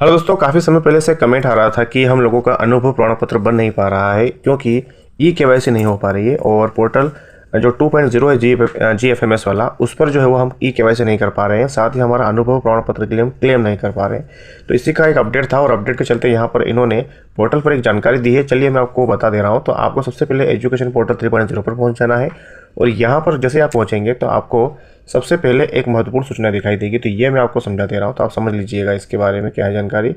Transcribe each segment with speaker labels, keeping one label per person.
Speaker 1: Hello दोस्तों, काफ़ी समय पहले से कमेंट आ रहा था कि हम लोगों का अनुभव प्रमाण पत्र बन नहीं पा रहा है क्योंकि ई केवाईसी नहीं हो पा रही है और पोर्टल जो 2.0 है GFMS वाला, उस पर जो है वो हम ई केवाईसी नहीं कर पा रहे हैं। साथ ही हमारा अनुभव प्रमाण पत्र के लिए हम क्लेम नहीं कर पा रहे हैं। तो इसी का एक अपडेट था और अपडेट के चलते यहाँ पर इन्होंने पोर्टल पर एक जानकारी दी है। चलिए मैं आपको बता दे रहा हूँ। तो आपको सबसे पहले एजुकेशन पोर्टल 3.0 पर पहुँच जाना है और यहाँ पर जैसे आप पहुँचेंगे तो आपको सबसे पहले एक महत्वपूर्ण सूचना दिखाई देगी। तो ये मैं आपको समझा दे रहा हूँ, तो आप समझ लीजिएगा इसके बारे में क्या है जानकारी।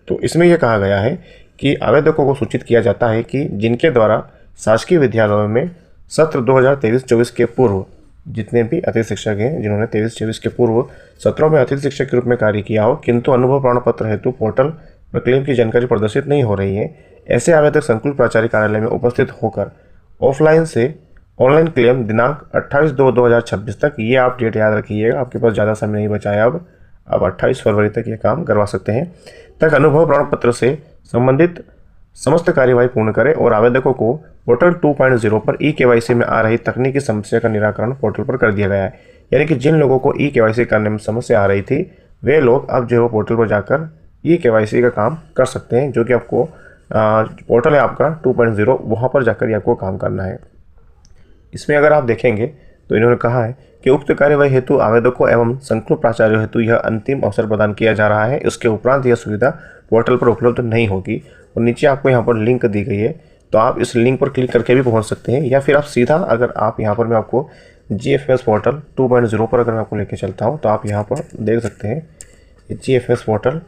Speaker 1: तो इसमें यह कहा गया है कि आवेदकों को सूचित किया जाता है कि जिनके द्वारा शासकीय विद्यालयों में सत्र 2023-24 के पूर्व जितने भी अतिथि शिक्षक हैं, जिन्होंने 23-24 के पूर्व सत्रों में अतिथि शिक्षक के रूप में कार्य किया हो किंतु अनुभव प्रमाण पत्र हेतु पोर्टल पर क्लेम की जानकारी प्रदर्शित नहीं हो रही है, ऐसे आवेदक संकुल प्राचार्य कार्यालय में उपस्थित होकर ऑफलाइन से ऑनलाइन क्लेम दिनांक 28/2/2026 तक, ये आप डेट याद रखिएगा, आपके पास ज़्यादा समय नहीं बचा है। अब 28 फरवरी तक ये काम करवा सकते हैं, तक अनुभव प्रमाण पत्र से संबंधित समस्त कार्यवाही पूर्ण करें और आवेदकों को पोर्टल 2.0 पर ई केवाईसी में आ रही तकनीकी समस्या का निराकरण पोर्टल पर कर दिया गया है। यानी कि जिन लोगों को ई केवाईसी करने में समस्या आ रही थी वे लोग अब जो है पोर्टल पर जाकर ई केवाईसी का काम कर सकते हैं, जो कि आपको पोर्टल है आपका 2.0, वहाँ पर जाकर ही आपको काम करना है। इसमें अगर आप देखेंगे तो इन्होंने कहा है कि उक्त कार्यवाही हेतु आवेदकों एवं संकुल प्राचार्यों हेतु यह अंतिम अवसर प्रदान किया जा रहा है। इसके उपरांत यह सुविधा पोर्टल पर उपलब्ध नहीं होगी और नीचे आपको यहाँ पर लिंक दी गई है, तो आप इस लिंक पर क्लिक करके भी पहुँच सकते हैं, या फिर आप सीधा अगर आप यहाँ पर मैं आपको GFMS पोर्टल 2.0 पर अगर मैं आपको लेके चलता हूँ तो आप यहाँ पर देख सकते हैं GFMS पोर्टल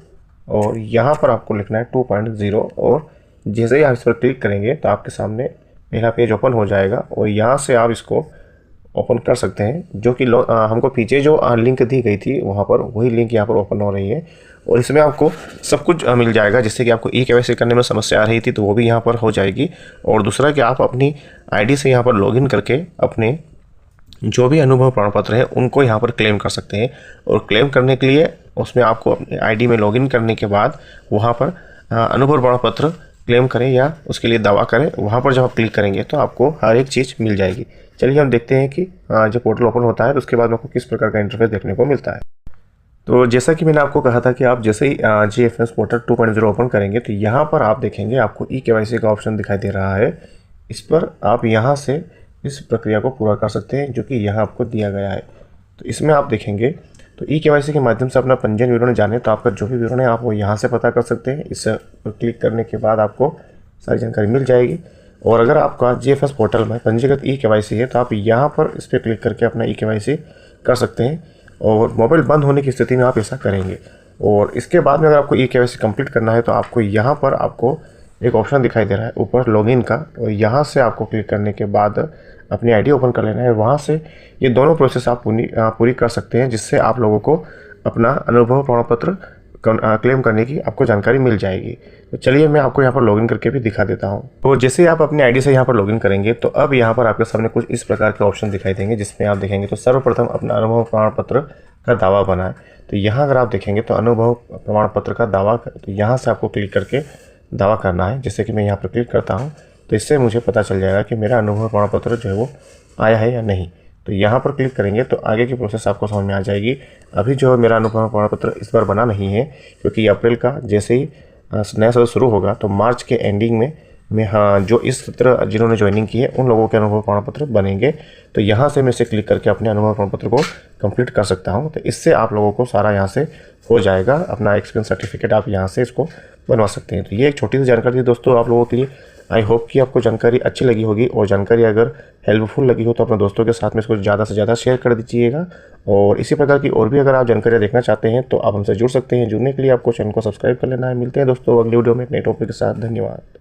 Speaker 1: और यहाँ पर आपको लिखना है 2.0 और जैसे ही आप इस पर क्लिक करेंगे तो आपके सामने पहला पेज ओपन हो जाएगा और यहाँ से आप इसको ओपन कर सकते हैं, जो कि हमको पीछे जो लिंक दी गई थी वहाँ पर वही लिंक यहाँ पर ओपन हो रही है और इसमें आपको सब कुछ मिल जाएगा। जिससे कि आपको ई केवाईसी करने में समस्या आ रही थी तो वो भी यहाँ पर हो जाएगी। और दूसरा कि आप अपनी आईडी से यहाँ पर लॉगिन करके अपने जो भी अनुभव प्रमाण पत्र है उनको यहाँ पर क्लेम कर सकते हैं। और क्लेम करने के लिए उसमें आपको अपनी आईडी में लॉगिन करने के बाद वहाँ पर अनुभव प्रमाण पत्र क्लेम करें या उसके लिए दावा करें, वहाँ पर जब आप क्लिक करेंगे तो आपको हर एक चीज़ मिल जाएगी। चलिए हम देखते हैं कि जब पोर्टल ओपन होता है तो उसके बाद आपको किस प्रकार का इंटरफेस देखने को मिलता है। तो जैसा कि मैंने आपको कहा था कि आप जैसे ही GFMS पोर्टल 2.0 ओपन करेंगे तो यहाँ पर आप देखेंगे आपको ई केवाईसी का ऑप्शन दिखाई दे रहा है। इस पर आप यहाँ से इस प्रक्रिया को पूरा कर सकते हैं जो कि यहाँ आपको दिया गया है। तो इसमें आप देखेंगे तो ई केवाईसी के माध्यम से अपना पंजीयन विवरण जाने तो आपका जो भी विवरण है आप वो यहाँ से पता कर सकते हैं। इस पर क्लिक करने के बाद आपको सारी जानकारी मिल जाएगी। और अगर आपका GFMS पोर्टल में पंजीकृत ई केवाईसी है तो आप यहाँ पर इस पर क्लिक करके अपना ई केवाईसी कर सकते हैं और मोबाइल बंद होने की स्थिति में आप ऐसा करेंगे। और इसके बाद में अगर आपको ई केवाईसी कंप्लीट करना है तो आपको यहाँ पर आपको एक ऑप्शन दिखाई दे रहा है ऊपर लॉगिन का, और यहाँ से आपको क्लिक करने के बाद अपनी आईडी ओपन कर लेना है। वहाँ से ये दोनों प्रोसेस आप पूरी कर सकते हैं, जिससे आप लोगों को अपना अनुभव प्रमाण पत्र क्लेम करने की आपको जानकारी मिल जाएगी। तो चलिए मैं आपको यहाँ पर लॉगिन करके भी दिखा देता हूँ। तो जैसे आप अपनी आईडी से यहाँ पर लॉगिन करेंगे तो अब यहाँ पर आपके सामने कुछ इस प्रकार के ऑप्शन दिखाई देंगे, जिसमें आप देखेंगे तो सर्वप्रथम अपना अनुभव प्रमाण पत्र का दावा बनाएं। तो यहाँ अगर आप देखेंगे तो अनुभव प्रमाण पत्र का दावा, तो यहाँ से आपको क्लिक करके दावा करना है। जैसे कि मैं यहाँ पर क्लिक करता हूँ तो इससे मुझे पता चल जाएगा कि मेरा अनुभव प्रमाण पत्र जो है वो आया है या नहीं। तो यहाँ पर क्लिक करेंगे तो आगे की प्रोसेस आपको समझ में आ जाएगी। अभी जो मेरा अनुभव प्रमाण पत्र इस बार बना नहीं है क्योंकि अप्रैल का जैसे ही नया सत्र शुरू होगा तो मार्च के एंडिंग में जो इस सत्र जिन्होंने ज्वाइनिंग की है उन लोगों के अनुभव प्रमाण पत्र बनेंगे। तो यहाँ से मैं इसे क्लिक करके अपने अनुभव प्रमाण पत्र को कंप्लीट कर सकता हूँ। तो इससे आप लोगों को सारा यहाँ से हो जाएगा। अपना एक्सपीरियंस सर्टिफिकेट आप यहाँ से इसको बनवा सकते हैं। तो ये एक छोटी सी जानकारी थी दोस्तों आप लोगों के लिए। आई होप कि आपको जानकारी अच्छी लगी होगी और जानकारी अगर हेल्पफुल लगी हो तो अपने दोस्तों के साथ में इसको ज़्यादा से ज़्यादा शेयर कर दीजिएगा। और इसी प्रकार की और भी अगर आप जानकारी देखना चाहते हैं तो आप हमसे जुड़ सकते हैं। जुड़ने के लिए आपको चैनल को सब्सक्राइब कर लेना है। मिलते हैं दोस्तों अगली वीडियो में एक नए टॉपिक के साथ। धन्यवाद।